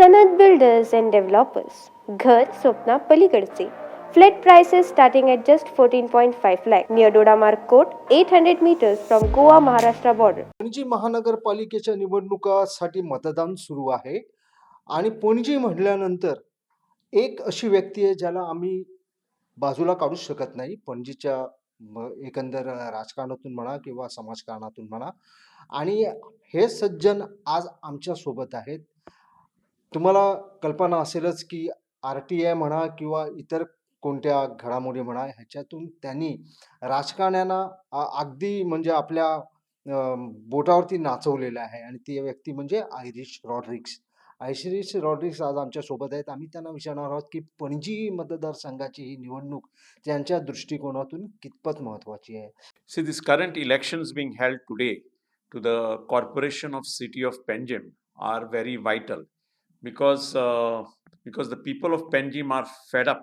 सनद builders and developers. घर स्वप्ना पलीकडचे. Flat prices starting at just 14.5 lakh near Dodamark Court, 800 meters from Goa Maharashtra border. Panaji महानगरपालिकेच्या निवडणुकासाठी मतदान सुरू आहे आणि पणजी म्हटल्यानंतर एक अशी व्यक्ती आहे ज्याला आम्ही बाजूला काढू शकत नाही. पणजीच्या एकंदर राजकारणातून म्हणा किंवा समाजकारणातून म्हणा. आणि हे सज्जन आज आमच्या सोबत आहेत. तुम्हाला कल्पना असेलच की आर-टी-आय म्हणा किंवा इतर कोणत्या घडामोडी म्हणा ह्याच्यातून त्यांनी राजकारण्यांना अगदी म्हणजे आपल्या बोटावरती नाचवलेलं आहे आणि ती व्यक्ती म्हणजे आयरिश रॉड्रिग्स. आयरिश रॉड्रिग्स आज आमच्या सोबत आहेत. आम्ही त्यांना विचारणार आहोत की पणजी मतदारसंघाची ही निवडणूक त्यांच्या दृष्टिकोनातून कितपत महत्त्वाची आहे. See, these current elections being held today to the Corporation of City of Panjim are very vital because the people of Panjim are fed up.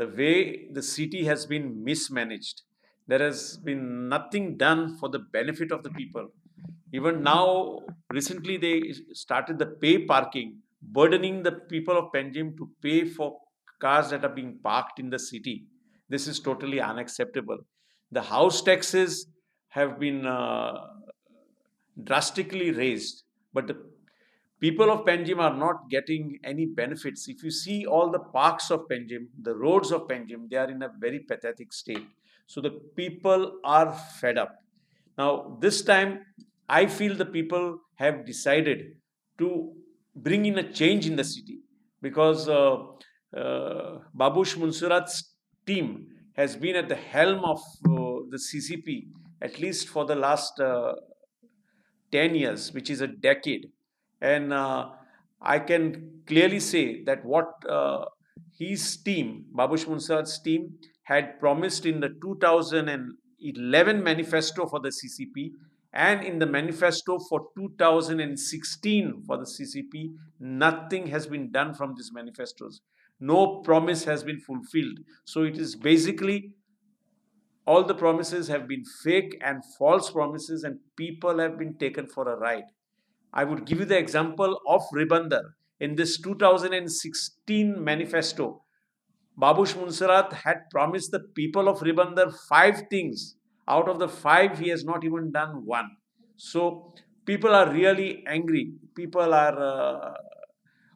The way the city has been mismanaged, there has been nothing done for the benefit of the people. Even now, recently they started the pay parking, burdening the people of Panjim to pay for cars that are being parked in the city. This is totally unacceptable. The house taxes have been drastically raised, but the people of Panjim are not getting any benefits. If you see all the parks of Panjim, the roads of Panjim, they are in a very pathetic state. So the people are fed up. Now, this time, I feel the people have decided to bring in a change in the city because Babush Munsurat's team has been at the helm of the CCP at least for the last 10 years, which is a decade. And I can clearly say that what his team, Babush Munsurat's team, had promised in the 2011 manifesto for the CCP and in the manifesto for 2016 for the CCP, nothing has been done from these manifestos. No promise has been fulfilled. So it is basically all the promises have been fake and false promises, and people have been taken for a ride. I would give you the example of Ribandar. In this 2016 manifesto, Babush Munsurat had promised the people of Ribandar 5 things. Out of the 5, he has not even done 1. So people are really angry. People are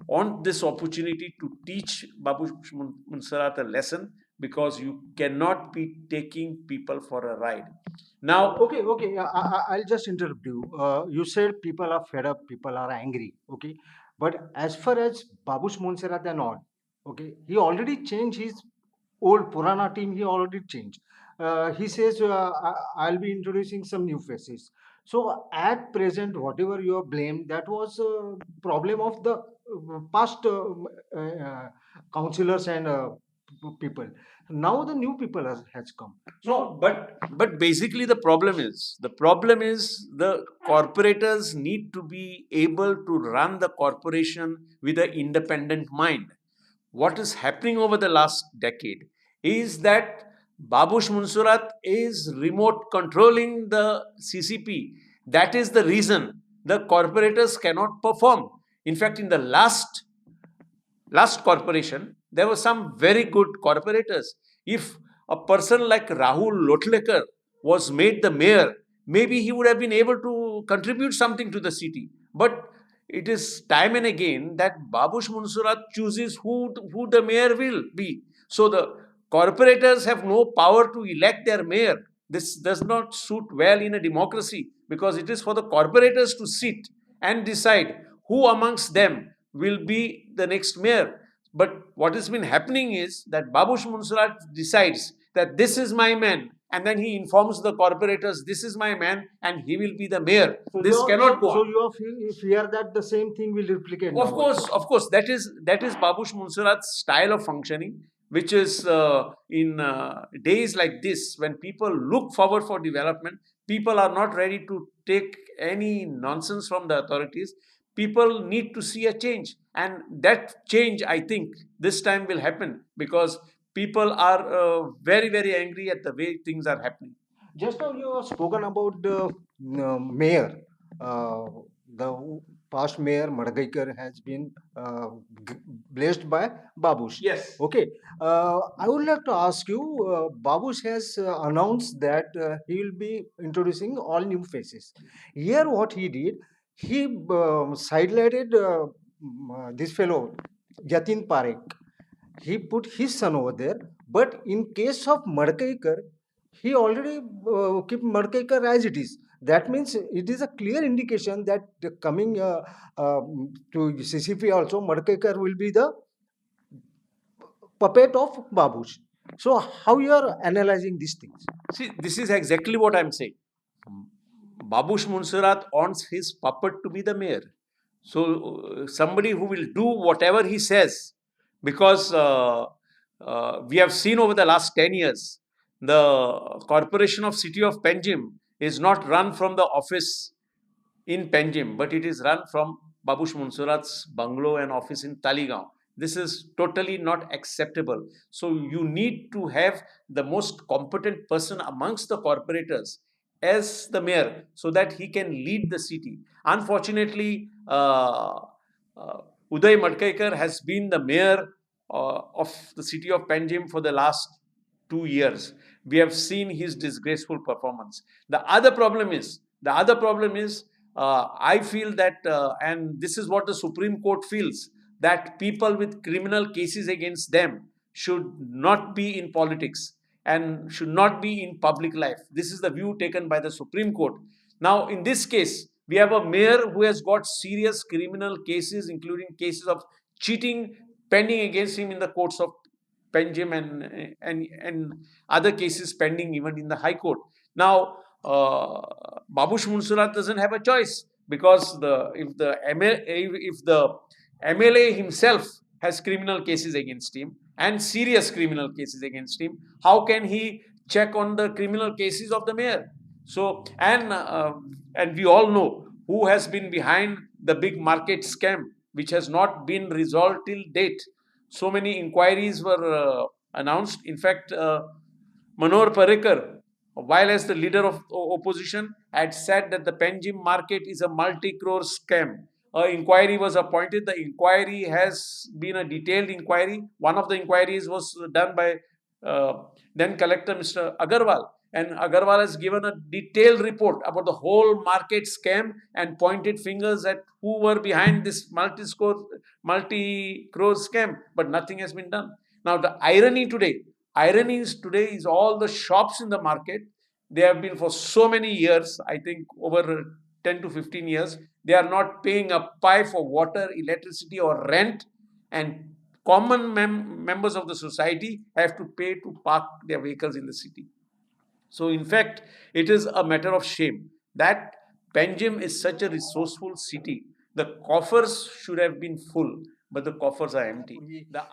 want this opportunity to teach Babush Munsurat a lesson because you cannot be taking people for a ride. Now, Okay. I'll just interrupt you. You said people are fed up, people are angry. Okay, but as far as Babush Monserrat and all, okay, he already changed his old Purana team. He already changed. He says I'll be introducing some new faces. So at present, whatever you are blamed, that was a problem of the past councillors and people. Now the new people has come. no, but basically the problem is the corporators need to be able to run the corporation with an independent mind. What is happening over the last decade is that Babush Munsurat is remote controlling the CCP. That is the reason the corporators cannot perform. In fact, in the last corporation, there were some very good corporators. If a person like Rahul Lotlekar was made the mayor, maybe he would have been able to contribute something to the city. But it is time and again that Babush Munsurat chooses who the mayor will be. So the corporators have no power to elect their mayor. This does not suit well in a democracy because it is for the corporators to sit and decide who amongst them will be the next mayor. But what has been happening is that Babush Munsurat decides that this is my man, and then he informs the corporators, this is my man, and he will be the mayor. So This cannot go So on. you fear that the same thing will replicate. Of course, that is Babush Munsurat's style of functioning, which is in days like this when people look forward for development, people are not ready to take any nonsense from the authorities. People need to see a change, and that change, I think, this time will happen because people are very angry at the way things are happening. Just now you have spoken about the mayor. The past mayor Madgaikar has been blessed by Babush. Yes. Okay, I would like to ask you, Babush has announced that he will be introducing all new faces. Here, what he did, he sidelighted this fellow, Yatin Parekh. He put his son over there, but in case of Madkaikar, he already kept Madkaikar as it is. That means it is a clear indication that the coming to CCP also, Madkaikar will be the puppet of Babush. So how you are analyzing these things? See, this is exactly what I'm saying. Babush Munsurat wants his puppet to be the mayor. So somebody who will do whatever he says, because we have seen over the last 10 years, the corporation of city of Panjim is not run from the office in Panjim, but it is run from Babush Munsurat's bungalow and office in Taligaon. This is totally not acceptable. So you need to have the most competent person amongst the corporators as the mayor so that he can lead the city. Unfortunately, Uday Madkaikar has been the mayor of the city of Panjim for the last 2 years. We have seen his disgraceful performance. The other problem is, I feel that, and this is what the Supreme Court feels, that people with criminal cases against them should not be in politics and should not be in public life. This is the view taken by the Supreme Court. Now, in this case, we have a mayor who has got serious criminal cases, including cases of cheating pending against him in the courts of Panjim and other cases pending even in the High Court. Now, Babush Munsurat doesn't have a choice because if the MLA himself has criminal cases against him and serious criminal cases against him, how can he check on the criminal cases of the mayor? So, and we all know who has been behind the big market scam, which has not been resolved till date. So many inquiries were announced. In fact, Manohar Parrikar, while as the leader of opposition, had said that the Panjim market is a multi-crore scam. An inquiry was appointed. The inquiry has been a detailed inquiry. One of the inquiries was done by then collector Mr. Agarwal. And Agarwal has given a detailed report about the whole market scam and pointed fingers at who were behind this multi-crore scam, but nothing has been done. Now, the irony is all the shops in the market, they have been for so many years, I think over 10 to 15 years, they are not paying a pie for water, electricity, or rent, and common members of the society have to pay to park their vehicles in the city. So, in fact, it is a matter of shame that Panjim is such a resourceful city. The coffers should have been full, but the coffers are empty.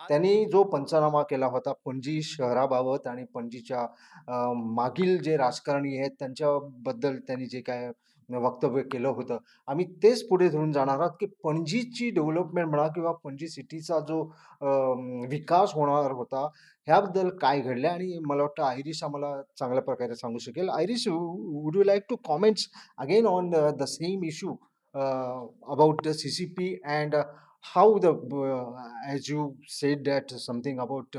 त्यांनी जो पंचनामा केला होता पणजी शहराबाबत आणि पणजीच्या मागील जे राजकारणी आहेत त्यांच्याबद्दल त्यांनी जे काय वक्तव्य केलं होतं, आम्ही तेच पुढे धरून जाणार आहोत की पणजीची डेव्हलपमेंट म्हणा किंवा पणजी सिटीचा जो विकास होणार होता, ह्याबद्दल काय घडलं आणि मला वाटतं आयरिश आम्हाला चांगल्या प्रकारे सांगू शकेल. Irish, would you like to comments again on the same issue about the CCP and how the as you said that something about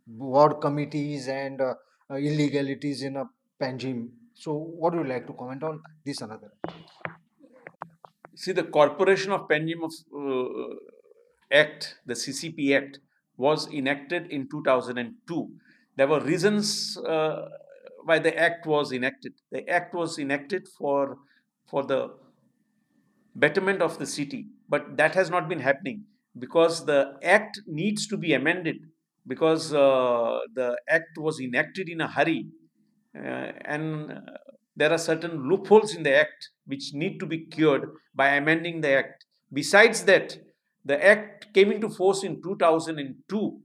ward committees and illegalities in a Panjim. So what would you like to comment on this another? See, the Corporation of Panjim Act, the CCP Act, was enacted in 2002. There were reasons why the act was enacted. The act was enacted for the betterment of the city, but that has not been happening because the act needs to be amended because the act was enacted in a hurry and there are certain loopholes in the act which need to be cured by amending the act. Besides that, the act came into force in 2002.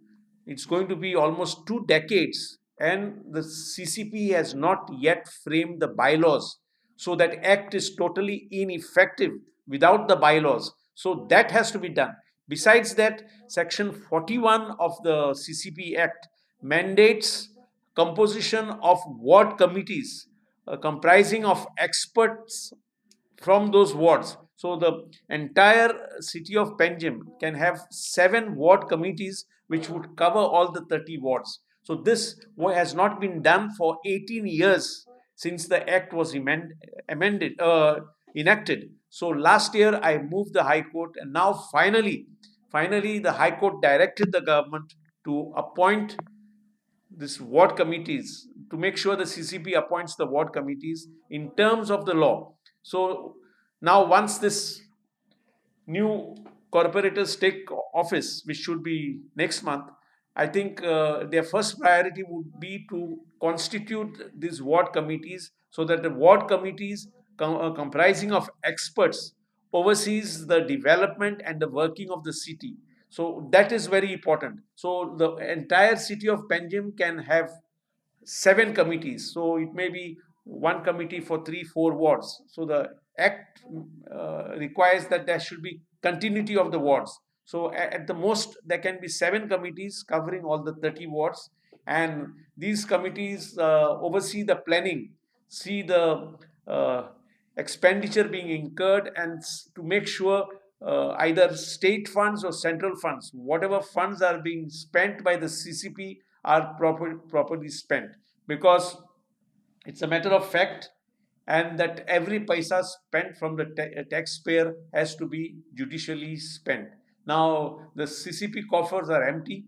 It's going to be almost 2 decades and the CCP has not yet framed the bylaws. So that act is totally ineffective without the bylaws. So that has to be done. Besides that, Section 41 of the CCP Act mandates composition of ward committees comprising of experts from those wards. So the entire city of Panjim can have 7 ward committees which would cover all the 30 wards. So this has not been done for 18 years since the act was enacted. So last year I moved the High Court, and now finally the High Court directed the government to appoint this ward committees, to make sure the CCP appoints the ward committees in terms of the law. So now once this new corporators take office, which should be next month, I think their first priority would be to constitute these ward committees, so that the ward committees comprising of experts oversees the development and the working of the city. So that is very important. So the entire city of Panjim can have 7 committees. So it may be one committee for 3-4 wards. So the act requires that there should be continuity of the wards. So at the most there can be 7 committees covering all the 30 wards, and these committees oversee the planning, see the expenditure being incurred, and to make sure either state funds or central funds, whatever funds are being spent by the CCP, are properly spent, because it's a matter of fact, and that every paisa spent from the taxpayer has to be judicially spent. Now the CCP coffers are empty.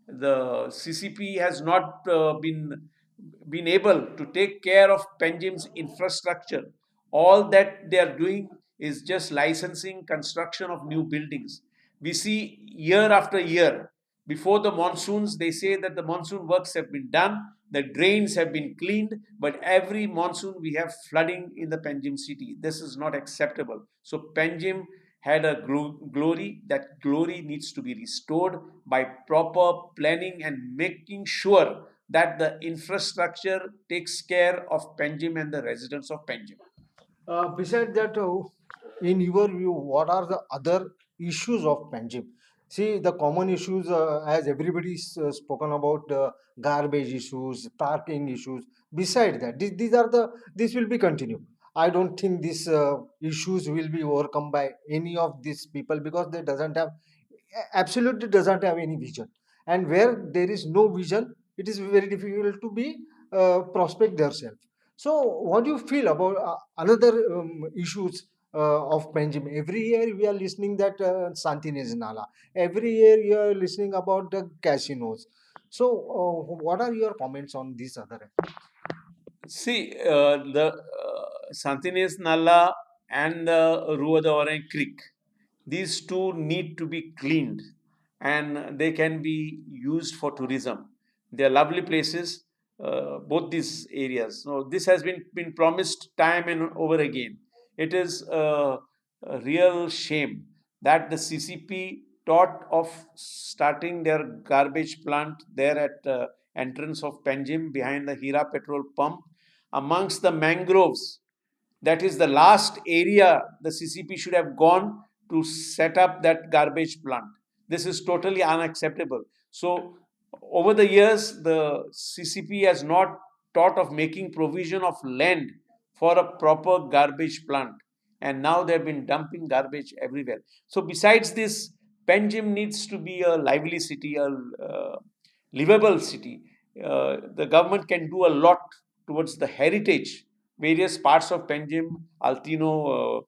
The CCP has not been able to take care of Panjim's infrastructure. All that they are doing is just licensing construction of new buildings. We see year after year, before the monsoons, they say that the monsoon works have been done, the drains have been cleaned, but every monsoon we have flooding in the Panjim city. This is not acceptable. So Panjim had a glory. That glory needs to be restored by proper planning and making sure that the infrastructure takes care of Panjim and the residents of Panjim. Besides that, in your view, what are the other issues of Panjim? See, the common issues, as everybody's spoken about, garbage issues, parking issues. Beside that, this will be continued. I don't think these issues will be overcome by any of these people, because they doesn't have, absolutely doesn't have any vision. And where there is no vision, it is very difficult to be prospect themselves. So, what do you feel about another issues of Panjim? Every year we are listening that Santinez Nala. Every year you are listening about the casinos. So, what are your comments on this other? See, the Santines Nala and the Ruadawaran Creek, these two need to be cleaned, and they can be used for tourism. They are lovely places, both these areas. So this has been promised time and over again. It is a real shame that the CCP thought of starting their garbage plant there at entrance of Panjim behind the Hira petrol pump amongst the mangroves. That is the last area the CCP should have gone to set up that garbage plant. This is totally unacceptable. So, over the years, the CCP has not thought of making provision of land for a proper garbage plant, and now they've been dumping garbage everywhere. So, besides this, Panjim needs to be a lively city, a livable city. The government can do a lot towards the heritage. Various parts of Panjim, Altino,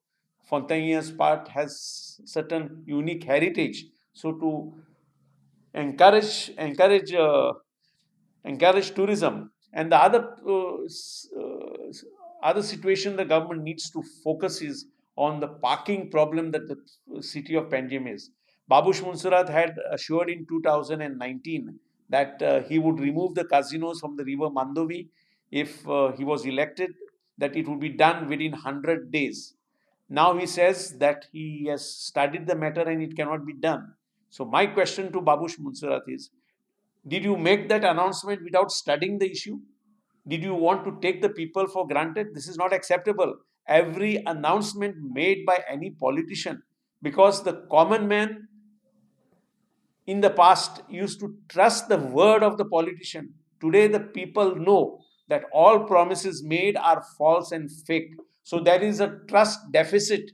Fontaniers part has certain unique heritage. So to encourage tourism, and the other situation the government needs to focus is on the parking problem that the city of Panjim is. Babush Munsarat had assured in 2019 that he would remove the casinos from the river Mandovi if he was elected, that it would be done within 100 days. Now he says that he has studied the matter and it cannot be done. So my question to Babush Munsarat is, did you make that announcement without studying the issue? Did you want to take the people for granted? This is not acceptable. Every announcement made by any politician, because the common man in the past used to trust the word of the politician. Today, the people know that all promises made are false and fake. So there is a trust deficit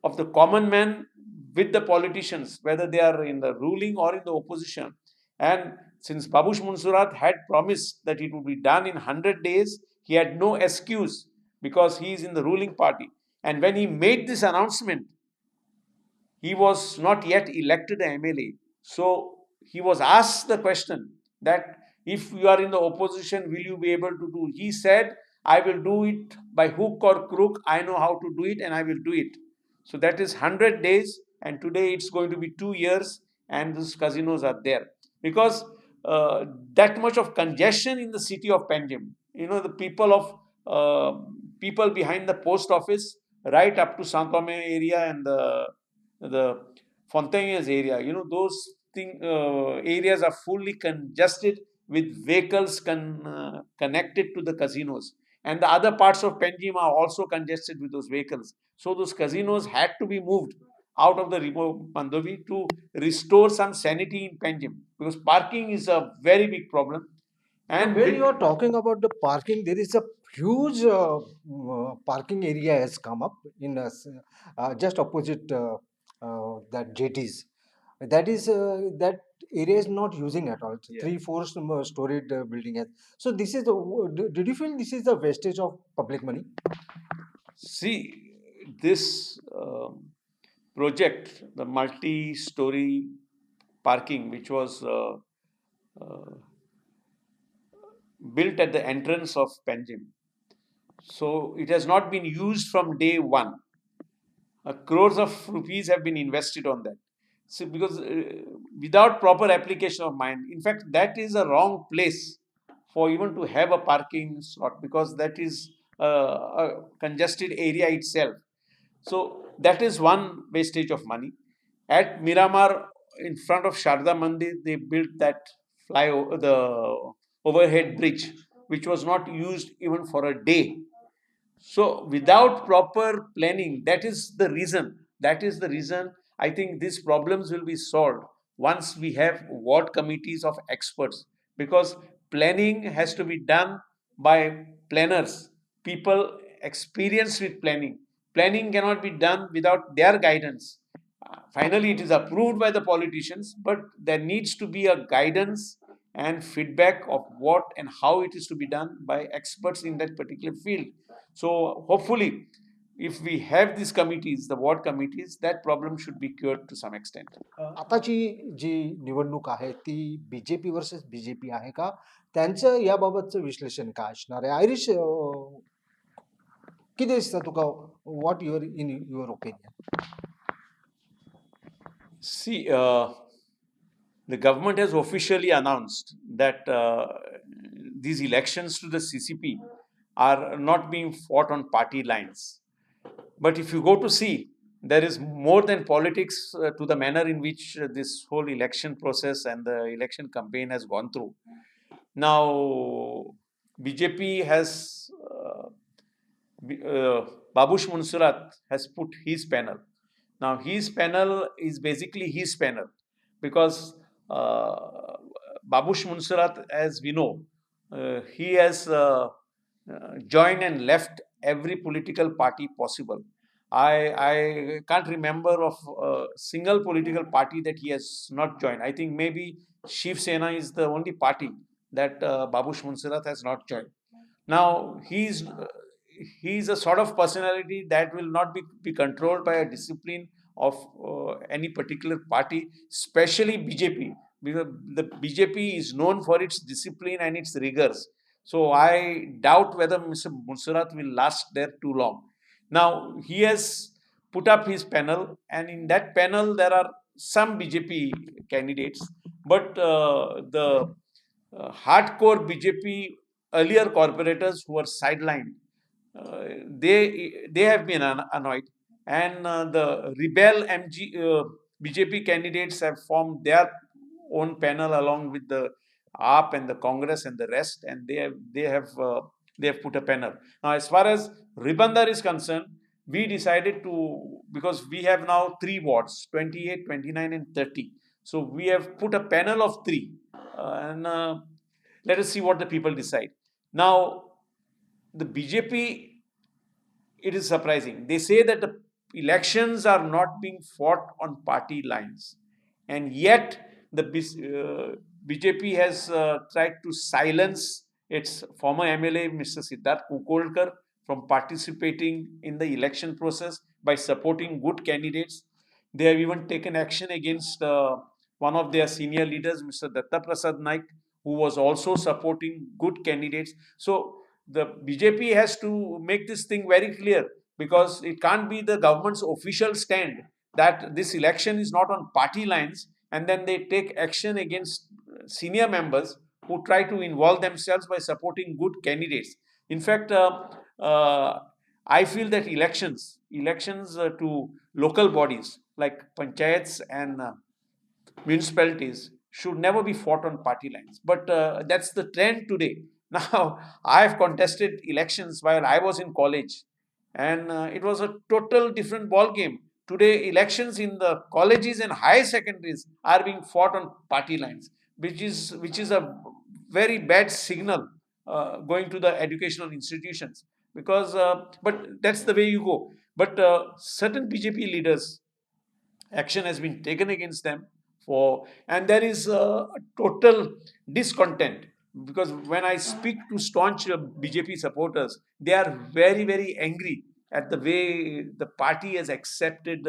of the common man with the politicians, whether they are in the ruling or in the opposition. And since Babush Munsurat had promised that it would be done in 100 days, he had no excuse because he is in the ruling party. And when he made this announcement, he was not yet elected an MLA. So he was asked the question that if you are in the opposition, will you be able to do? He said, I will do it by hook or crook. I know how to do it and I will do it. So that is 100 days, and today it's going to be 2 years, and these casinos are there because that much of congestion in the city of Panjim. You know, the people behind the post office, right up to Santome area and the Fontaines area. You know, those areas are fully congested with vehicles connected to the casinos. And the other parts of Panjim are also congested with those vehicles. So those casinos had to be moved out of the remote Mandovi to restore some sanity in Panjim, because parking is a very big problem. And when you are talking about the parking, there is a huge parking area has come up in just opposite that jetties. That area is not using at all. It's Yeah. 3-4 storied building has. So this is did you feel this is the wastage of public money? See, this project, the multi-story parking, which was uh, built at the entrance of Panjim. So it has not been used from day one. Crores of rupees have been invested on that. So because without proper application of mind, in fact, that is a wrong place for even to have a parking slot, because that is a congested area itself. So that is one wastage of money. At Miramar, in front of Sharda Mandir, they built that the overhead bridge, which was not used even for a day. So without proper planning, that is the reason. That is the reason I think these problems will be solved once we have ward committees of experts, because planning has to be done by planners, people experienced with planning. Planning cannot be done without their guidance. Finally, it is approved by the politicians, but there needs to be a guidance and feedback of what and how it is to be done by experts in that particular field. So, hopefully, if we have these committees, the ward committees, that problem should be cured to some extent. आताची जी निवडणूक आहे ती BJP versus BJP आहे का? त्यांचं याबाबतचं विश्लेषण काय असणार आहे? आयरिश किती दिसतं तुका? What your in your opinion? See, the government has officially announced that these elections to the CCP are not being fought on party lines. But if you go to see, there is more than politics to the manner in which this whole election process and the election campaign has gone through. Now, BJP has, Babush Munsurat has put his panel. Now, his panel is basically his panel because Babush Munsurat, as we know, he has joined and left every political party possible. I can't remember of a single political party that he has not joined. I think maybe Shiv Sena is the only party that Babush Munsurat has not joined. Now, he's a sort of personality that will not be controlled by a discipline of any particular party, especially BJP, because the BJP is known for its discipline and its rigors. So I doubt whether Mr. Munsurat will last there too long. Now, he has put up his panel, and in that panel there are some BJP candidates, but the hardcore BJP earlier corporators who were sidelined, they have been annoyed, and the rebel BJP candidates have formed their own panel along with the AAP and the Congress and the rest, and they have put a panel. Now, as far as Ribandar is concerned, we decided to, because we have now 3 wards, 28, 29, and 30. So we have put a panel of 3, and let us see what the people decide. Now, the BJP, it is surprising. They say that the elections are not being fought on party lines, and yet the BJP has tried to silence its former MLA Mr. Siddharth Kukolkar from participating in the election process by supporting good candidates. They have even taken action against one of their senior leaders, Mr. Datta Prasad Naik, who was also supporting good candidates. So the BJP has to make this thing very clear, because it can't be the government's official stand that this election is not on party lines, and then they take action against senior members who try to involve themselves by supporting good candidates. In fact, I feel that elections to local bodies like panchayats and municipalities should never be fought on party lines. But that's the trend today. Now, I have contested elections while I was in college, and it was a total different ball game. Today, elections in the colleges and higher secondaries are being fought on party lines, which is a very bad signal going to the educational institutions. Because, but that's the way you go. But certain BJP leaders, action has been taken against them and there is a total discontent, because when I speak to staunch BJP supporters, they are very, very angry at the way the party has accepted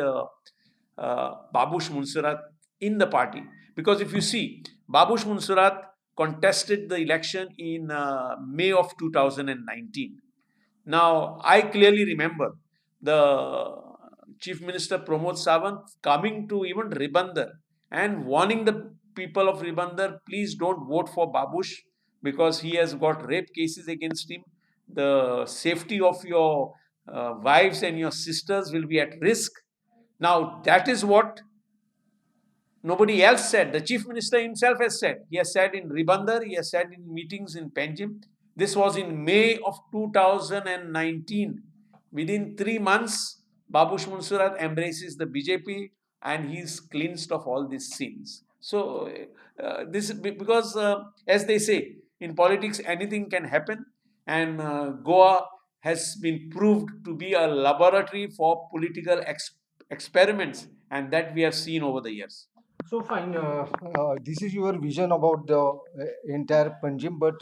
Babush Munsarat in the party. Because if you see, Babush Munsarat contested the election in May of 2019. Now, I clearly remember the Chief Minister Pramod Sawant coming to even Ribandar and warning the people of Ribandar, please don't vote for Babush because he has got rape cases against him. The safety of your wives and your sisters will be at risk. Now, that is what nobody else said. The Chief Minister himself has said. He has said in Ribandar, he has said in meetings in Panjim. This was in May of 2019. Within 3 months, Babush Munsarat embraces the BJP and he's cleansed of all these sins. So, this is because, as they say, in politics anything can happen, and Goa has been proved to be a laboratory for political experiments, and that we have seen over the years. So fine, this is your vision about the entire Panjim, but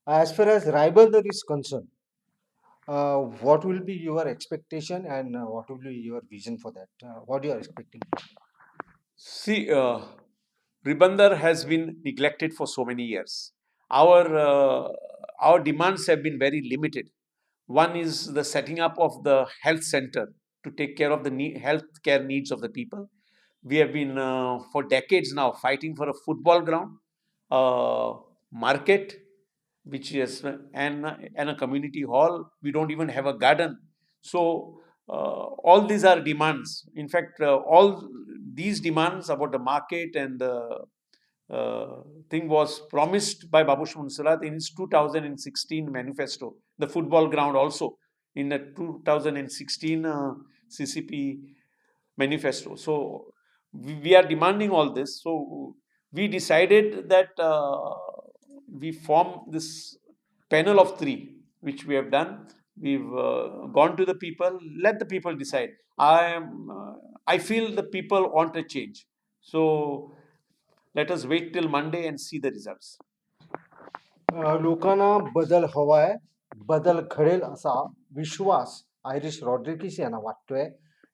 as far as Raibandar is concerned, what will be your expectation and what will be your vision for that? What you are expecting? See, Ribandar has been neglected for so many years. Our demands have been very limited. One is the setting up of the health center to take care of the health care needs of the people. We have been for decades now fighting for a football ground, market, which is and a community hall. We don't even have a garden. So all these are demands. In fact, all these demands about the market and the thing was promised by Babush Munsarat in his 2016 manifesto. The football ground also in the 2016 CCP manifesto. So we are demanding all this. So we decided that we form this panel of 3, which we have done. We've gone to the people. Let the people decide. I feel the people want a change. So let us wait till Monday and see the results. लोकांना बदल हवाय, बदल घडेल असा विश्वास Irish रॉड्रिगिस यांना वाटतोय.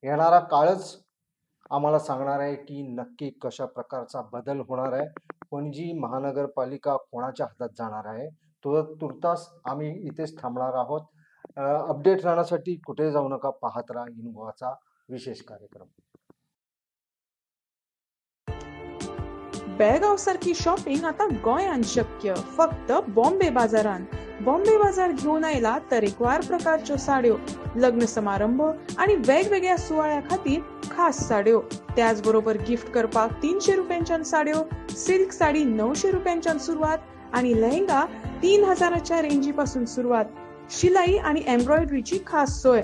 येणारा काळच आम्हाला सांगणार आहे की नक्की कशा प्रकारचा बदल होणार आहे. पणजी महानगरपालिका कोणाच्या हातात जाणार आहे. तुर्तास आम्ही इथेच थांबणार आहोत. अपडेट राहण्यासाठी कुठे जाऊ नका, पाहत राहा इन गोवाचा विशेष कार्यक्रम. बेळगाव सारखी शॉपिंग आता गोंयांत शक्य फक्त बॉम्बे बाजारांत. बॉम्बे बाजार घेऊन आयला तरेकवार प्रकारच्यो साड्यो, लग्न समारंभ आणि वेगवेगळ्या सुवाळ्या खातीर खास साड्यो. त्याचबरोबर गिफ्ट करपाक 300 रुपयांच्यान साड्यो, सिल्क साडी 900 रुपयांच्यान सुरुवात आणि लेहंगा 3000च्या रेंजी पासून सुरुवात. शिलाई आणि एम्ब्रॉयडरीची खास सोय.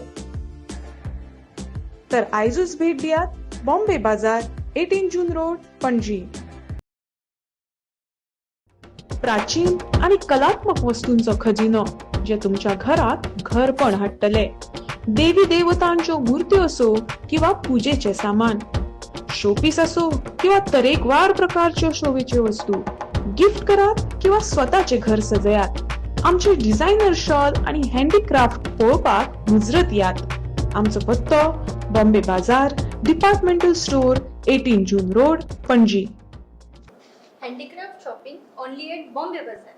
तर आयजूच भेट दियात बॉम्बे बाजार, 18 जून रोड, पणजी. प्राचीन आणि कलात्मक वस्तूंचो खजिनो जे तुमच्या घरात घरपण हाडटले. देवी देवतांच्यो मूर्त्यो असो किंवा पूजेचे सामान, शोपीस असो किंवा तरेकवार प्रकारच्यो शोभेच्यो वस्तू, गिफ्ट करात किंवा स्वतःचे घर सजयात. आमचे डिझायनर शॉल आणि हँडीक्राफ्ट पळोवपाक मुजरत यात. आमचो पत्तो Bombay Bazaar, departmental store, 18 June road, Panaji. Handicraft shopping only at Bombay Bazaar.